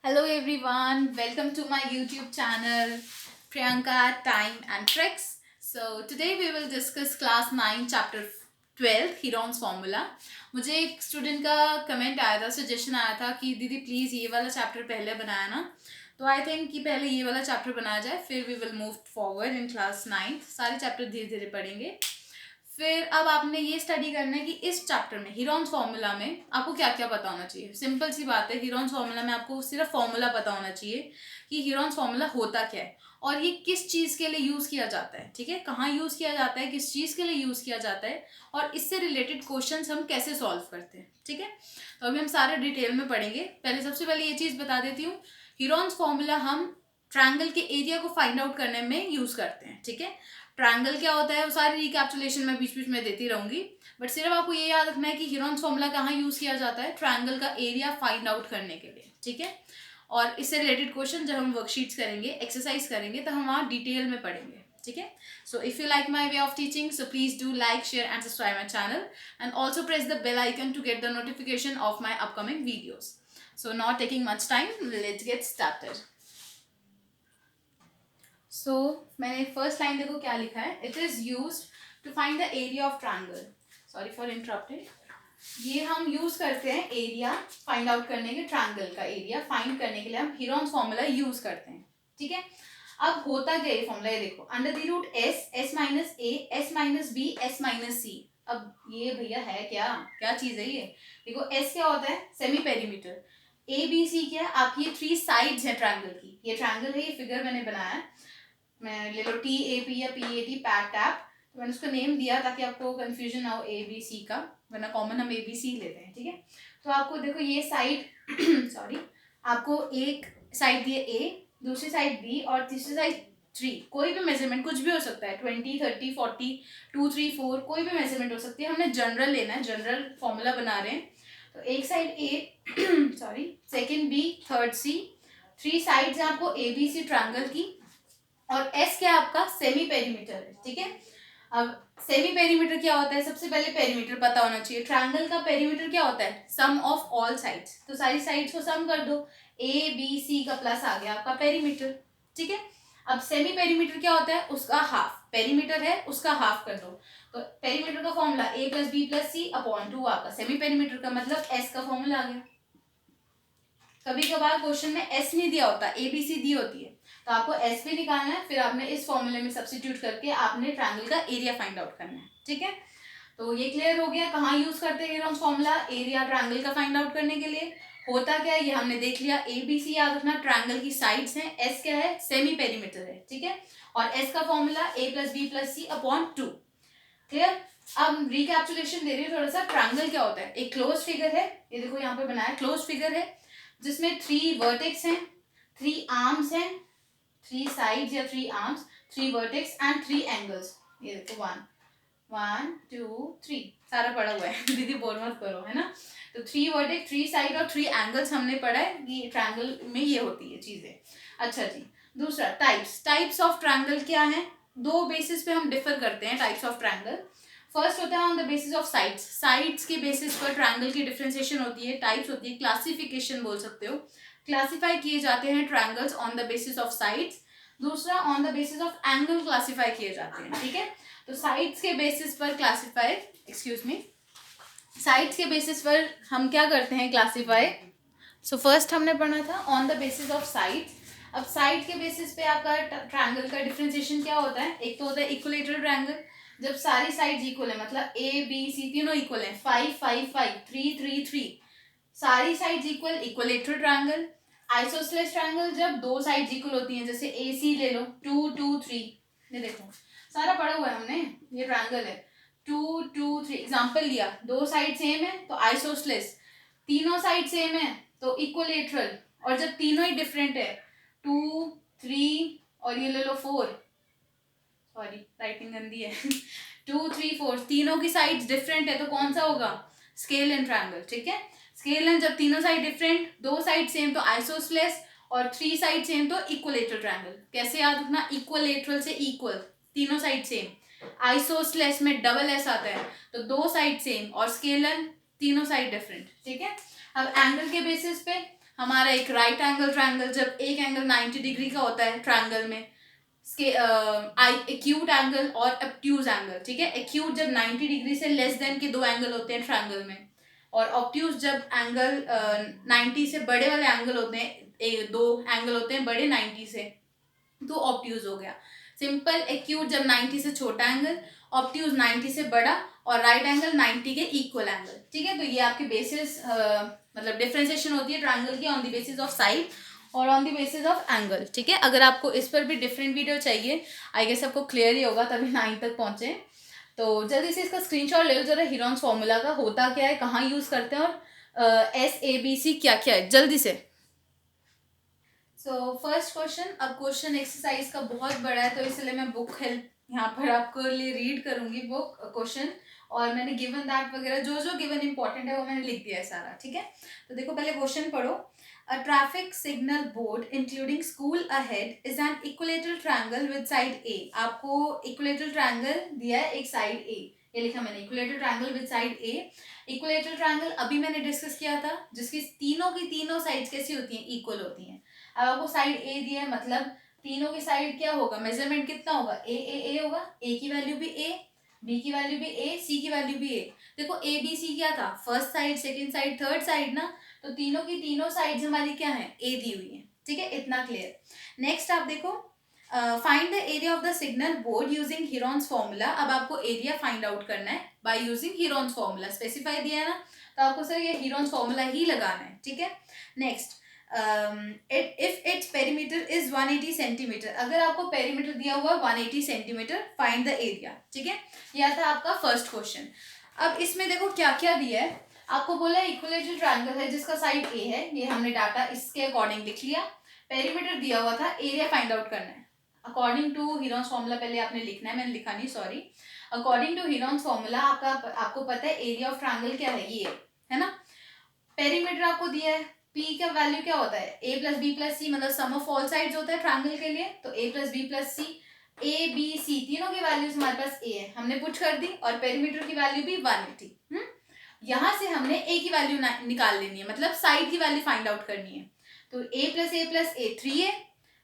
Hello everyone, welcome to my YouTube channel Priyanka Time and Tricks. So today we will discuss class 9 chapter 12 Heron's formula. मुझे एक student का comment आया था, suggestion आया था कि दीदी प्लीज़ ये वाला चैप्टर पहले बनाया ना, तो आई थिंक कि पहले ये वाला चैप्टर बनाया जाए, फिर we will move forward in class 9। सारे चैप्टर धीरे धीरे पढ़ेंगे। फिर अब आपने ये स्टडी करना है कि इस चैप्टर में हीरोन्स फार्मूला में आपको क्या क्या पता होना चाहिए। सिंपल सी बात है, हीरोन्स फार्मूला में आपको सिर्फ फार्मूला पता होना चाहिए कि हीरोन्स फार्मूला होता क्या है और ये किस चीज़ के लिए यूज़ किया जाता है। ठीक है, कहाँ यूज़ किया जाता है, किस चीज़ के लिए यूज़ किया जाता है और इससे रिलेटेड क्वेश्चन हम कैसे सॉल्व करते हैं। ठीक है, तो अभी हम सारे डिटेल में पढ़ेंगे। सबसे पहले ये चीज़ बता देती हूँ, हीरोन्स फार्मूला हम ट्रायंगल के एरिया को फाइंड आउट करने में यूज़ करते हैं। ठीक है, ट्रायंगल क्या होता है वो सारी रिकैप्चुलेशन मैं बीच बीच में देती रहूंगी, बट सिर्फ आपको ये याद रखना है कि हीरोन्स फॉर्मूला कहाँ यूज़ किया जाता है, ट्रायंगल का एरिया फाइंड आउट करने के लिए। ठीक है, और इससे रिलेटेड क्वेश्चन जब हम वर्कशीट्स करेंगे, एक्सरसाइज करेंगे, तो हम वहाँ डिटेल में पढ़ेंगे। ठीक है, so if you like my way of teaching, so please do like, share and subscribe my channel and also press the bell icon to get the notification of my upcoming videos. So not taking much time, let's get started. So मैंने first line देखो क्या लिखा है, it is use to find the area of triangle. Sorry for interrupted. ये हम use करते हैं area find out करने के, ट्रायंगल का एरिया फाइंड करने के लिए हम हीरोन्स फॉर्मूला यूज करते हैं। ठीक है, अब होता क्या ये फॉर्मूला, ये देखो, under the root S, S minus A, S minus B, S minus C. अब ये भैया है क्या, क्या चीज है ये? देखो एस क्या होता है, semi perimeter. A B C क्या है, आपकी ये थ्री साइड्स है ट्रायंगल की। ये ट्रायंगल है, ये फिगर मैंने बनाया है, मैं ले लो टी ए पी या P A T, PAT tap, तो मैंने उसको नेम दिया ताकि आपको कंफ्यूजन ना हो ए बी सी का, वरना कॉमन हम ए बी सी लेते हैं। ठीक है, तो आपको देखो ये साइड सॉरी, आपको एक साइड दिए ए, दूसरी साइड बी और तीसरी साइड 3। कोई भी मेजरमेंट कुछ भी हो सकता है, 20, 30, 40, 2, 3, 4, कोई भी मेजरमेंट हो सकती है। हमने जनरल लेना है, जनरल फॉर्मूला बना रहे हैं। तो एक side A sorry, second B, third C, 3 sides हैं आपको ए बी सी ट्रायंगल की, और एस क्या आपका सेमी पेरीमीटर है। ठीक है, अब सेमी पेरीमीटर क्या होता है, सबसे पहले पेरीमीटर पता होना चाहिए। ट्रायंगल का पेरीमीटर क्या होता है, सम ऑफ ऑल साइड्स। तो सारी साइड्स को सम कर दो, ए बी सी का प्लस आ गया आपका पेरीमीटर। ठीक है, अब सेमी पेरीमीटर क्या होता है, उसका हाफ। पेरीमीटर है उसका हाफ कर दो, तो पेरीमीटर का फॉर्मूला ए प्लस बी प्लस सी अपॉन 2 आपका सेमी पेरीमीटर का, मतलब एस का फॉर्मूला आ गया। कभी कभार क्वेश्चन में एस नहीं दिया होता, ए बी सी दी होती है, तो आपको एस भी निकालना है, फिर आपने इस फॉर्मूले में सब्स्टिट्यूट करके आपने ट्रायंगल का एरिया फाइंड आउट करना है। ठीक है, तो ये क्लियर हो गया कहाँ यूज करते हैं हीरोन्स फॉर्मूला, एरिया ट्रायंगल का फाइंड आउट करने के लिए। होता क्या है ये हमने देख लिया, ए बी सी याद रखना, ट्रायंगल की साइड्स हैं, एस क्या है, सेमी पेरीमीटर है। ठीक है, और एस का फॉर्मूला ए प्लस बी प्लस सी अपॉन 2। क्लियर, अब रिकैप्चुलेशन दे रही हूँ थोड़ा सा। ट्रायंगल क्या होता है, एक क्लोज फिगर है, ये देखो यहाँ पे बनाया, क्लोज फिगर है जिसमें 3 वर्टेक्स हैं, 3 आर्म्स हैं, 3 साइड्स या 3 आर्म्स, 3 वर्टेक्स एंड 3 एंगल्स। ये देखो 1 1 2 3 सारा पढ़ा हुआ है दीदी बोर मत करो, है ना। तो 3 वर्टेक्स, 3 साइड और 3 एंगल्स हमने पढ़ा है कि ट्रायंगल में ये होती है चीजें। अच्छा जी, दूसरा टाइप्स ऑफ ट्रायंगल क्या है, दो बेसिस पे हम डिफर करते हैं टाइप्स ऑफ ट्रायंगल। फर्स्ट होता है on the basis of sides, sides के बेसिस पर ट्रायंगल की डिफरेंशिएशन होती है, टाइप्स होती है, क्लासिफिकेशन बोल सकते हो। क्लासिफाई किए जाते हैं triangles on the basis of sides. दूसरा on the basis of angle classify किए जाते हैं। ठीक है, तो साइड्स के बेसिस पर क्लासिफाई, एक्सक्यूज मी, साइड्स के बेसिस पर हम क्या करते हैं, क्लासिफाई। सो फर्स्ट हमने पढ़ा था on the basis of sides. अब साइड के बेसिस पे आपका ट्रायंगल का डिफरेंशिएशन क्या होता है, एक तो होता है इक्विलेटरल ट्रायंगल, जब सारी साइड्स इक्वल है, मतलब ए बी सी तीनों इक्वल है, 5 5 5 3 3 3, सारी sides equal, equilateral triangle. Isosceles triangle जब दो साइड्स इक्वल होती हैं, जैसे ए सी ले लो, 2 2 3, ये देखो सारा पढ़ा हुआ है हमने, ये ट्रायंगल है, 2 2 3, एग्जाम्पल लिया, दो साइड सेम है तो आइसोसेलेस, तीनों साइड सेम है तो इक्विलेटरल, और जब तीनों ही डिफरेंट है, 2 3 और ये ले लो 4, सॉरी राइटिंग गंदी है 2 3 4, तीनों की साइड्स डिफरेंट है तो कौन सा होगा, स्केल एंड ट्रायंगल। ठीक है, स्केल एंड जब तीनों साइड डिफरेंट, दो साइड सेम तो आइसोसेलेस, और 3 साइड सेम तो इक्विलेटरल ट्रायंगल। कैसे याद रखना, इक्विलेटरल से इक्वल, तीनों साइड सेम, आइसोसेलेस में डबल एस आता है तो दो साइड सेम, और स्केल एंड तीनों साइड डिफरेंट। ठीक है, अब एंगल के बेसिस पे हमारा एक राइट एंगल ट्रायंगल, जब एक एंगल 90 डिग्री का होता है ट्रायंगल में, एक्यूट एंगल और ऑब्ट्यूज एंगल, ठीक है। एक्यूट जब 90 डिग्री से लेस देन के दो एंगल होते हैं ट्रायंगल में, और ऑब्ट्यूज जब एंगल 90 से बड़े वाले एंगल होते हैं, दो एंगल होते हैं बड़े 90 से, तो ऑब्ट्यूज हो गया। सिंपल, एक्यूट जब 90 से छोटा एंगल, ऑब्ट्यूज 90 से बड़ा, और राइट एंगल 90 के इक्वल एंगल, ठीक है। तो ये आपके बेसिस मतलब डिफ्रेंसिएशन होती है ट्रायंगल की on the basis of side और on the basis of angle, ठीक है। अगर आपको इस पर भी डिफरेंट वीडियो चाहिए, आई गेस आपको क्लियर ही होगा तभी 9 तक पहुंचे, तो जल्दी से इसका स्क्रीनशॉट ले लो जरा, हीरॉन्स फॉर्मूला का होता क्या है, कहाँ यूज करते हैं, और SABC क्या क्या है, जल्दी से। सो फर्स्ट क्वेश्चन, अब क्वेश्चन एक्सरसाइज का बहुत बड़ा है, तो इसलिए मैं बुक हेल्प यहाँ पर आपको लिए रीड करूंगी बुक क्वेश्चन, और मैंने गिवन दैट वगैरह जो जो गिवन इंपॉर्टेंट है वो मैंने लिख दिया है सारा, ठीक है। तो देखो पहले क्वेश्चन पढ़ो। A traffic signal board including school ahead is an equilateral triangle with side A. आपको इक्विलेटरल ट्रायंगल दिया है, एक साइड ए, ये लिखा मैंने, equilateral triangle with side A. Equilateral triangle अभी मैंने डिस्कस किया था, जिसकी तीनों की तीनों साइड्स कैसी होती हैं, इक्वल होती हैं। अब आपको साइड ए दिया है, मतलब तीनों की साइड क्या होगा, मेजरमेंट कितना होगा, ए होगा, ए की वैल्यू भी ए, बी की वैल्यू भी ए, सी की वैल्यू भी ए। देखो ए बी सी क्या था, first side, second side, third side ना, तो तीनों की तीनों साइड्स हमारी क्या है, ए दी हुई है, ठीक है, इतना क्लियर। नेक्स्ट आप देखो, find the area of the signal board using Heron's formula. अब आपको एरिया फाइंड आउट करना है by using Heron's formula, specify दिया है ना, तो आपको सर ये हीरॉन्स फॉर्मूला ही लगाना है, ठीक है। Next, if its perimeter is 180 centimetre, अगर आपको पेरीमीटर दिया हुआ 180 सेंटीमीटर, फाइंड द एरिया, ठीक है। यह था आपका फर्स्ट क्वेश्चन। अब इसमें देखो क्या क्या दिया है, आपको बोला है इक्विलेटरल ट्रायंगल है जिसका साइड ए है, ये हमने डाटा इसके अकॉर्डिंग लिख लिया। पेरीमीटर दिया हुआ था, एरिया फाइंड आउट करना है अकॉर्डिंग टू हीरॉन्स फॉर्मूला, पहले आपने लिखना है, मैंने लिखा नहीं, सॉरी। अकॉर्डिंग टू हीरॉन्स फॉर्मूला आपको पता है एरिया ऑफ ट्रायंगल क्या है, ये है ना। पेरीमीटर आपको दिया है, पी का वैल्यू क्या होता है, ए प्लस बी प्लस सी, मतलब सम ऑफ ऑल साइड्स होता है ट्रायंगल के लिए, तो A plus B plus C, A B C तीनों की वैल्यूज हमारे पास ए है, हमने पुट कर दी, और पेरीमीटर की वैल्यू भी 180। यहाँ से हमने ए की वैल्यू निकाल लेनी है, मतलब साइड की वैल्यू फाइंड आउट करनी है। तो ए प्लस ए 3 है,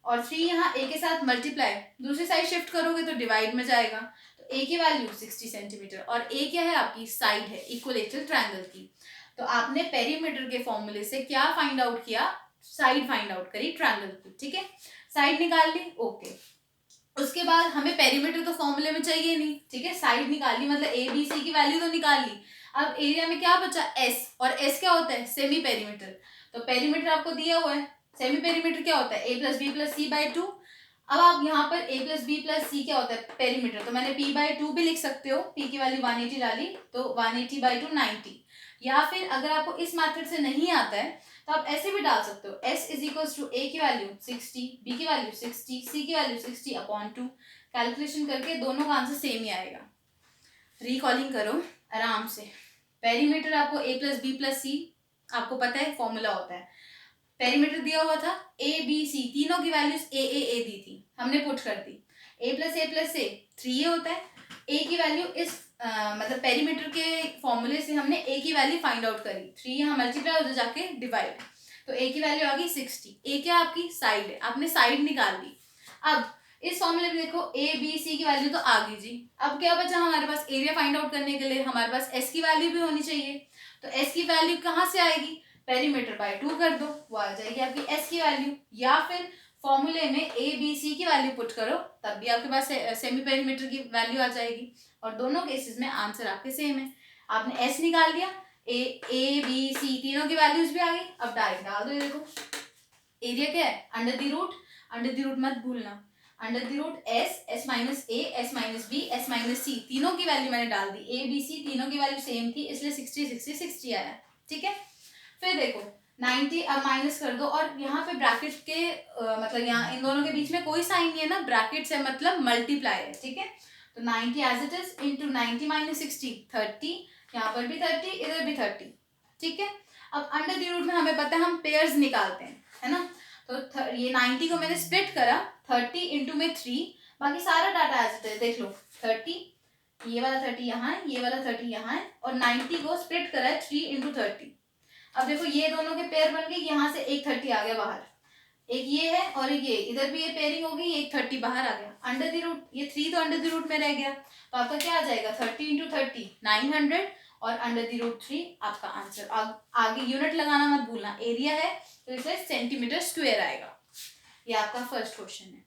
और 3 यहाँ ए के साथ मल्टीप्लाई, दूसरी साइड शिफ्ट करोगे तो डिवाइड में जाएगा, तो ए की वैल्यू 60 सेंटीमीटर, और ए क्या है, आपकी साइड है इक्विलेटरल ट्रायंगल की। तो आपने पेरीमीटर के फॉर्मूले से क्या फाइंड आउट किया, साइड फाइंड आउट करी ट्रायंगल की, ठीक है, साइड निकाल ली, ओके। उसके बाद हमें पेरीमीटर तो फॉर्मूले में चाहिए नहीं, ठीक है, साइड निकाली, मतलब ए बी सी की वैल्यू तो निकाल ली। अब एरिया में क्या बचा, एस, और एस क्या होता है, सेमी पेरीमीटर। तो पेरीमीटर आपको दिया हुआ है, सेमी पेरीमीटर क्या होता है, A plus B plus C by 2। अब आप यहाँ पर A plus B plus C क्या होता है, पेरीमीटर, तो मैंने पी बाई 2 भी लिख सकते हो, पी की वैल्यू 180 डाली, तो 180 बाई 2 90। या फिर अगर आपको इस मेथड से नहीं आता है तो आप ऐसे भी डाल सकते हो, s इज इक्वल टू ए की वैल्यू 60, बी की वैल्यू 60, सी की वैल्यू 60 अपॉन 2, कैलकुलेशन करके दोनों का आंसर सेम ही आएगा। रिकॉलिंग करो आराम से, पेरीमीटर आपको ए प्लस बी प्लस सी आपको पता है फॉर्मूला होता है, पेरीमीटर दिया हुआ था, ए बी सी तीनों की वैल्यूज ए दी थी, हमने पुट कर दी, ए प्लस ए 3 होता है, ए की वैल्यू इस मतलब पेरीमीटर के फॉर्मूले से हमने ए की वैल्यू फाइंड आउट करी, 3 यहाँ मल्टीप्लाई हो जाके डिवाइड, तो ए की वैल्यू आ गई 60। ए क्या आपकी साइड है, आपने साइड निकाल ली। अब इस फॉर्मूले में देखो ए बी सी की वैल्यू तो आ गई जी, अब क्या बचा हमारे पास, एरिया फाइंड आउट करने के लिए हमारे पास एस की वैल्यू भी होनी चाहिए, तो एस की वैल्यू कहाँ से आएगी, पेरीमीटर बाय 2 कर दो, वो आ जाएगी आपकी एस की वैल्यू, या फिर फॉर्मूले में ए बी सी की वैल्यू पुट करो, तब भी आपके पास सेमी पेरीमीटर की वैल्यू आ जाएगी, और दोनों केसेस में आंसर आपके सेम है। आपने एस निकाल लिया, ए बी सी तीनों की वैल्यूज भी आ गई, अब डायरेक्ट डाल दो, ये देखो एरिया क्या है, अंडर द रूट मत भूलना, under the root S minus A, S minus B, S minus C, तीनों की वैल्यू मैंने डाल दी, ए बी सी तीनों की वैल्यू सेम थी, इसलिए 60 आया, ठीक है। फिर देखो 90 अब माइनस कर दो, और यहाँ पे ब्रैकेट के मतलब यहाँ इन दोनों के बीच में कोई साइन नहीं है ना, ब्रैकेट है मतलब मल्टीप्लाई है, ठीक है। तो 90 as it is into 90 minus 60 30, यहाँ पर भी 30, इधर भी 30, ठीक है। अब अंडर द रूट में हमें पता है हम पेयर्स निकालते हैं, है ना, तो ये 90 को मैंने स्प्लिट करा, 30 इंटू में 3, बाकी सारा डाटा एज इट इज देख लो, 30 ये वाला 30 यहाँ है, ये वाला 30 यहाँ है, और 90 को स्प्लिट करा है 3 इंटू 30, अब देखो ये दोनों के पेयर बन गए, यहाँ से एक 30 आ गया बाहर, एक ये है और एक ये, इधर भी ये पेयरिंग हो गई, एक 30 बाहर आ गया, अंडर द रूट ये 3 तो अंडर द रूट में रह गया, तो आपका क्या आ जाएगा 30 इंटू 30 900 और अंडर द रूट 3 आपका आंसर। आगे यूनिट लगाना मत भूलना, एरिया है तो इसे सेंटीमीटर स्क्वायर आएगा। ये आपका फर्स्ट क्वेश्चन है।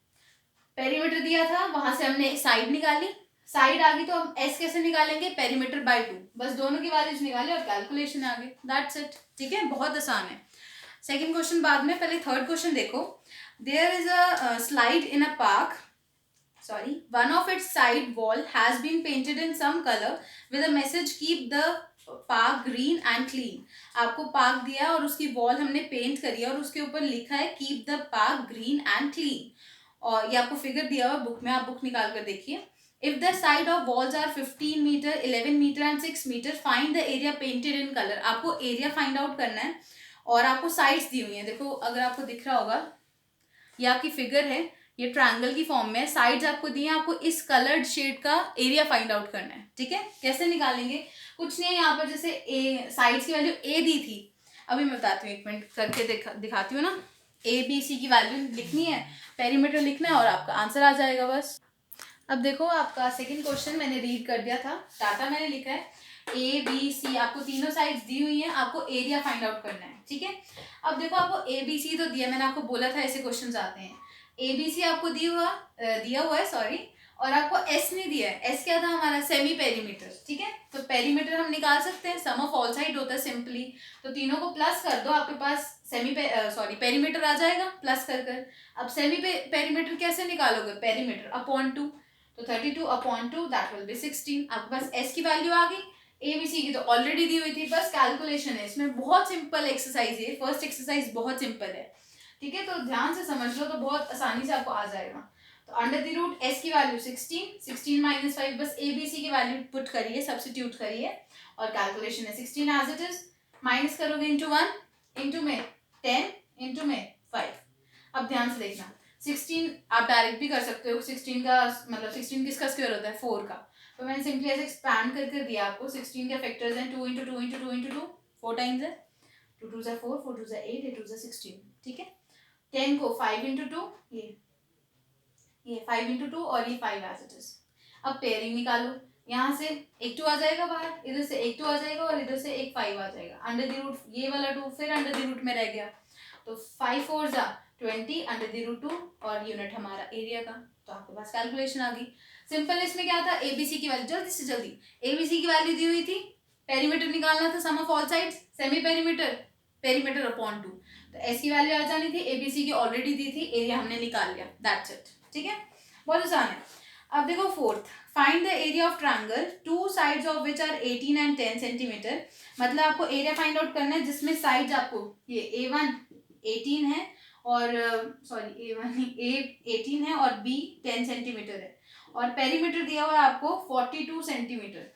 पेरीमीटर दिया था, वहां से हमने साइड निकाली, साइड आ गई तो हम एस कैसे निकालेंगे, पेरीमीटर बाय 2, बस दोनों की वैल्यूज निकाले और कैलकुलेशन आ गई, दैट्स इट। ठीक है, बहुत आसान है। सेकंड क्वेश्चन बाद में, पहले थर्ड क्वेश्चन देखो। There is a slide in a park, sorry, one of its side wall has been painted in some color with a message keep the park green and clean। आपको park दिया और उसकी wall हमने paint करी है और उसके ऊपर लिखा है keep the park green and clean, और ये आपको फिगर दिया हुआ बुक में, आप बुक निकाल कर देखिए। If the side of walls are 15 metre 11 metre and 6 metre find the area painted in colour. आपको एरिया फाइंड आउट करना है और आपको साइड्स दी हुई है, देखो अगर आपको दिख रहा होगा ये आपकी फिगर है, ये ट्रायंगल की फॉर्म में है, साइड्स आपको दी हैं, आपको इस कलर्ड शेड का एरिया फाइंड आउट करना है। ठीक है, कैसे निकालेंगे, कुछ नहीं है, यहाँ पर जैसे ए साइड्स की वैल्यू ए दी थी, अभी मैं बताती हूँ, एक मिनट करके दिखाती हूँ ना। ए बी सी की वैल्यू लिखनी है, पेरीमीटर लिखना है और आपका आंसर आ जाएगा बस। अब देखो आपका सेकंड क्वेश्चन मैंने रीड कर दिया था, डाटा मैंने लिखा है ए बी सी, आपको तीनों साइड्स दी हुई हैं, आपको एरिया फाइंड आउट करना है। ठीक है, अब देखो आपको ए बी सी तो दिया, मैंने आपको बोला था ऐसे क्वेश्चन आते हैं। ए बी सी आपको दिया हुआ है सॉरी, और आपको एस नहीं दिया है, एस क्या था हमारा सेमी पेरीमीटर। ठीक है, तो पेरीमीटर हम निकाल सकते हैं, सम ऑफ ऑल साइड होता है सिंपली, तो तीनों को प्लस कर दो, आपके पास पेरीमीटर आ जाएगा प्लस कर कर। अब सेमी पेरीमीटर कैसे निकालोगे, पेरीमीटर अपॉन 2, तो 32 अपॉन 2 दैट विल बी 16। आपके पास एस की वैल्यू आ गई, ए बी सी की तो ऑलरेडी दी हुई थी, बस कैलकुलेशन है इसमें, बहुत सिंपल एक्सरसाइज है, फर्स्ट एक्सरसाइज बहुत सिंपल है। ठीक है, तो ध्यान से समझ लो तो बहुत आसानी से आपको आ जाएगा। तो अंडर द रूट एस की वैल्यू 16 माइनस 5, बस ए बी सी की वैल्यू पुट करिए, सब्स्टिट्यूट करिए और कैलकुलेशन है 16 एज इट इज, माइनस करोगे इंटू 1 इंटू में 10 इंटू में 5। अब ध्यान से देखना, 16 आप डायरेक्ट भी कर सकते हो, 16 का मतलब 16 किसका स्क्वायर होता है 4 का, तो मैंने सिंपली ऐसे एक्सपैंड करके दिया आपको। 16 के फैक्टर्स हैं 2 इंटू 2 इंटू 2 इंटू 2, 4 टाइम्स है, 2 2 ज़ा 4, 4 2 ज़ा 8, 8 2 ज़ा 16। ठीक है, 10 को 5 इंटू 2, ये 5 इंटू 2 और ये 5 एज इट इज। अब पेयरिंग निकालो, यहाँ से एक 2 आ जाएगा बाहर, इधर से एक 2 आ जाएगा और इधर से एक 5 आ जाएगा, अंडर द रूट ये वाला 2 फिर अंडर द रूट में रह गया, तो 5 4 ज़ा 20 अंडर द रूट 2 और यूनिट हमारा एरिया का, तो आपके पास कैलकुलेशन आ गई सिंपल। इसमें क्या था, एबीसी की वैल्यू, जल्दी से जल्दी एबीसी की वैल्यू दी हुई थी, पेरीमीटर निकालना था, sum of all sides, semi perimeter, perimeter upon 2, तो एस की वैल्यू आ जानी थी, एबीसी की ऑलरेडी दी थी, एरिया हमने निकाल लिया, दैट्स इट। ठीक है, बहुत आसान है। अब देखो fourth, find the area of triangle two sides of which are 18 and 10 centimetre. मतलब आपको एरिया फाइंड आउट करना है जिसमें साइड्स आपको ये A1 18 है और सॉरी A1 नहीं, A 18 है और B 10 सेंटीमीटर है और पेरीमीटर दिया हुआ है आपको 42 सेंटीमीटर।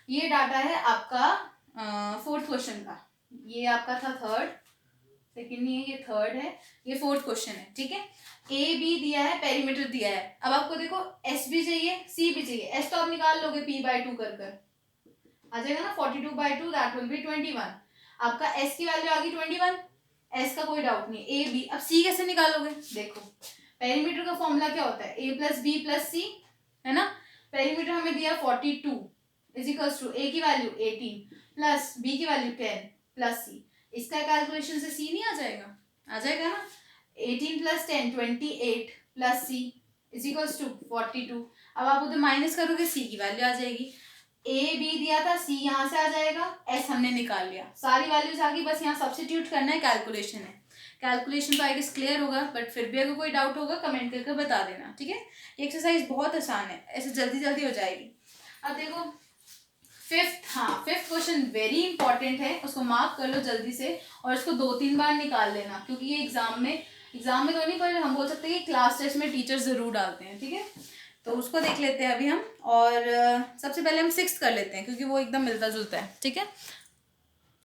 ये डाटा है आपका फोर्थ क्वेश्चन का, ये आपका था थर्ड, सेकंड नहीं है, ये थर्ड है, ये फोर्थ क्वेश्चन है। ठीक है, ए बी दिया है, पेरीमीटर दिया है, अब आपको देखो एस भी चाहिए, सी भी चाहिए, एस तो आप निकाल लोगे पी बाय 2 कर आ जाएगा ना, 42 बाय 2 दैट विल बी 21। आपका एस की वैल्यू आ गई 21, एस का कोई डाउट नहीं, ए बी। अब सी कैसे निकालोगे, देखो पेरीमीटर का फॉर्मूला क्या होता है, ए प्लस बी प्लस सी, है ना। पेरीमीटर हमें दिया 42 इज इक्वल्स टू ए की वैल्यू 18 प्लस बी की वैल्यू 10 प्लस सी, इसका कैलकुलेशन से सी नहीं आ जाएगा, आ जाएगा ना, 18 plus 10 28 plus C is equals to 42। अब आप उधर माइनस करोगे सी की वैल्यू आ जाएगी, ए बी दिया था, सी यहाँ से आ जाएगा, एस हमने निकाल लिया, सारी वैल्यूज आ गई, बस यहाँ सब्स्टिट्यूट करना है, कैलकुलेशन है। कैलकुलेशन तो आई गेस क्लियर होगा, बट फिर भी अगर कोई डाउट होगा कमेंट करके बता देना। ठीक है, ये एक्सरसाइज बहुत आसान है, ऐसे जल्दी जल्दी हो जाएगी। अब देखो फिफ्थ, हाँ फिफ्थ क्वेश्चन वेरी इंपॉर्टेंट है, उसको मार्क कर लो जल्दी से और इसको 2-3 बार निकाल लेना, क्योंकि ये एग्जाम में तो नहीं, पर हम बोल सकते हैं कि क्लास टेस्ट में टीचर जरूर डालते हैं। ठीक है, तो उसको देख लेते हैं अभी हम, और सबसे पहले हम 6th कर लेते हैं क्योंकि वो एकदम मिलता जुलता है। ठीक है,